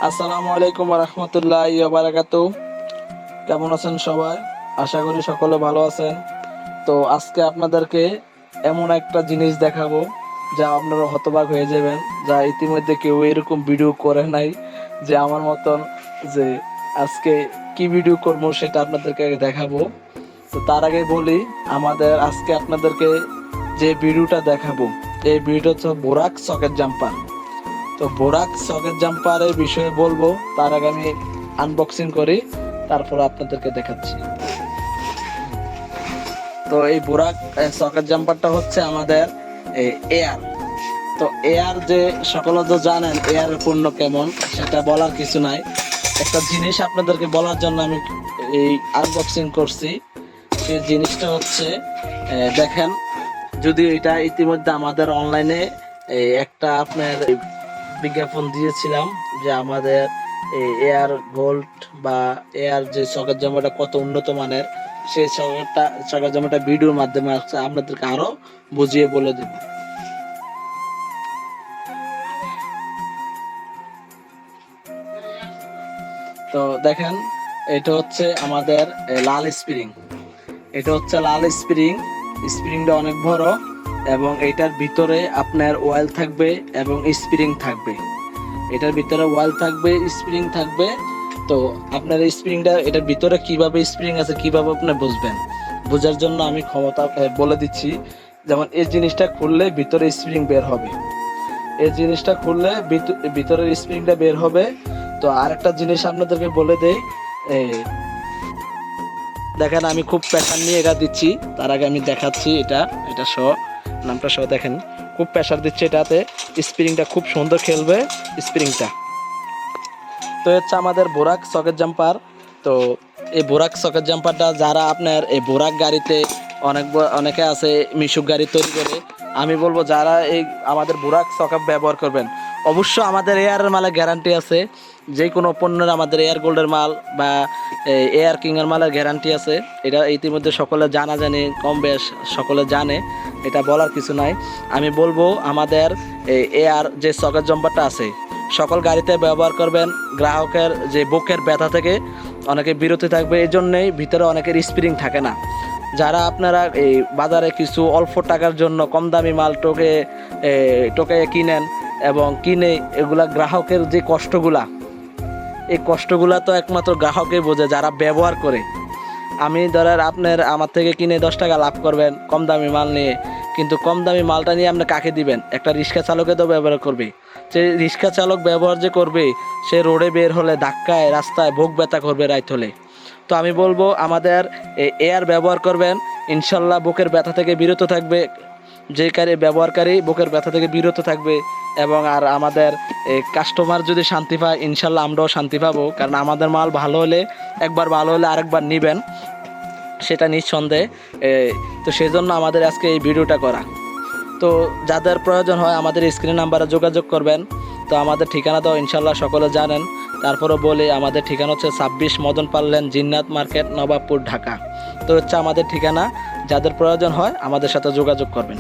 আসসালামু আলাইকুম রহমতুল্লাহি ওয়া বারাকাতুহু। কেমন আছেন সবাই? আশা করি সকলে ভালো আছেন। তো আজকে আপনাদেরকে এমন একটা জিনিস দেখাবো যা আপনারা হতবাক হয়ে যাবেন, যা ইতিমধ্যে কেউ এরকম ভিডিও করে নাই যে আমার মতন। যে আজকে কি ভিডিও করবো সেটা আপনাদেরকে দেখাবো। তো তার আগে বলি, আমাদের আজকে আপনাদেরকে যে ভিডিওটা দেখাবো, এই ভিডিওটা হচ্ছে বোরাক সকেট জাম্পার। তো বোরাক সকেট জাম্পারের বিষয়ে বলবো, তার আগে আমি আনবক্সিং করি, তারপর আপনাদেরকে দেখাচ্ছি। তো এই বোরাক সকেট জাম্পারটা হচ্ছে আমাদের এয়ার। তো এয়ার যে সকলে তো জানেন এয়ারের পণ্য কেমন, সেটা বলার কিছু নাই। একটা জিনিস আপনাদেরকে বলার জন্য আমি এই আনবক্সিং করছি। সেই জিনিসটা হচ্ছে দেখেন, যদি এটা ইতিমধ্যে আমাদের অনলাইনে একটা আপনার বিজ্ঞাপন দিয়েছিলাম যে আমাদের এয়ার গোল্ড বা এয়ার যে সকেট জামাটা কত উন্নত মানের, সেই সকেট জামাটা ভিডিওর মাধ্যমে আপনাদেরকে আরো বুঝিয়ে বলে দেব। তো দেখেন, এটা হচ্ছে আমাদের লাল স্প্রিং। এটা হচ্ছে লাল স্প্রিং। স্প্রিংটা অনেক বড় এবং এটার ভিতরে আপনার অয়েল থাকবে এবং স্প্রিং থাকবে। এটার ভিতরে ওয়াল থাকবে, স্প্রিং থাকবে। তো আপনার স্প্রিংটা এটার ভিতরে কিভাবে স্প্রিং আছে কিভাবে আপনি বুঝবেন, বোঝার জন্য আমি ক্ষমতা বলে দিচ্ছি। যেমন এই জিনিসটা খুললে ভিতরে স্প্রিং বের হবে, এই জিনিসটা খুললে ভিতরের স্প্রিংটা বের হবে। তো আরেকটা জিনিস আপনাদেরকে বলে দেই, দেখেন আমি খুব প্রেশার নিয়ে এটা দিচ্ছি। তার আগে আমি দেখাচ্ছি এটা এটা সহ নামটা সহ দেখেন, খুব প্রেশার দিচ্ছে এটাতে, স্প্রিংটা খুব সুন্দর খেলবে স্প্রিংটা। তো হচ্ছে আমাদের বোরাক সকেট জাম্পার। তো এই বোরাক সকেট জাম্পারটা যারা আপনার এই বোরাক গাড়িতে অনেকে আছে মিশুক গাড়ি তৈরি করে, আমি বলবো যারা এই আমাদের বোরাক সকেট ব্যবহার করবেন, অবশ্য আমাদের এয়ারের মালের গ্যারান্টি আছে। যে কোনো পণ্যের আমাদের এয়ার গোল্ডের মাল বা এয়ার কিংয়ের মালের গ্যারান্টি আছে। এটা ইতিমধ্যে সকলে জানা জানি, কম বেশ সকলে জানে, এটা বলার কিছু নাই। আমি বলবো আমাদের এয়ার যে সকেট জাম্পারটা আছে সকল গাড়িতে ব্যবহার করবেন। গ্রাহকের যে বুকের ব্যথা থেকে অনেকে বিরত থাকবে, এই জন্যেই ভিতরে অনেকের স্প্রিং থাকে না। যারা আপনারা এই বাজারে কিছু অল্প টাকার জন্য কম দামি মাল টোকে কিনেন এবং কিনে এগুলা গ্রাহকের যে কষ্টগুলা, এই কষ্টগুলা তো একমাত্র গ্রাহকে বোঝে যারা ব্যবহার করে। আমি ধরেন আপনার আমার থেকে কিনে 10 টাকা লাভ করবেন কম দামি মাল নিয়ে, কিন্তু কম দামি মালটা নিয়ে আপনি কাকে দিবেন? একটা রিক্সা চালকে তো ব্যবহার করবে। যে রিক্সা চালক ব্যবহার যে করবে, সে রোডে বের হলে ধাক্কায় রাস্তায় বুক ব্যথা করবে রাইত হলে। তো আমি বলবো আমাদের এয়ার ব্যবহার করবেন, ইনশাল্লাহ বুকের ব্যথা থেকে বিরত থাকবে। যে ব্যবহারকারী বুকের ব্যথা থেকে বিরত থাকবে এবং আর আমাদের কাস্টমার যদি শান্তি পায়, ইনশাল্লাহ আমরাও শান্তি পাবো। কারণ আমাদের মাল ভালো হলে, একবার ভালো হলে আরেকবার নেবেন, সেটা নিঃসন্দেহে। তো সেই জন্য আমাদের আজকে এই ভিডিওটা করা। তো যাদের প্রয়োজন হয় আমাদের স্ক্রিন নাম্বারে যোগাযোগ করবেন। তো আমাদের ঠিকানা তো ইনশাল্লাহ সকলে জানেন, তারপরেও বলি আমাদের ঠিকানা হচ্ছে 26 মদন পাল্লেন, জিন্নাত মার্কেট, নবাবপুর, ঢাকা। তো হচ্ছে আমাদের ঠিকানা, যাদের প্রয়োজন হয় আমাদের সাথে যোগাযোগ করবেন।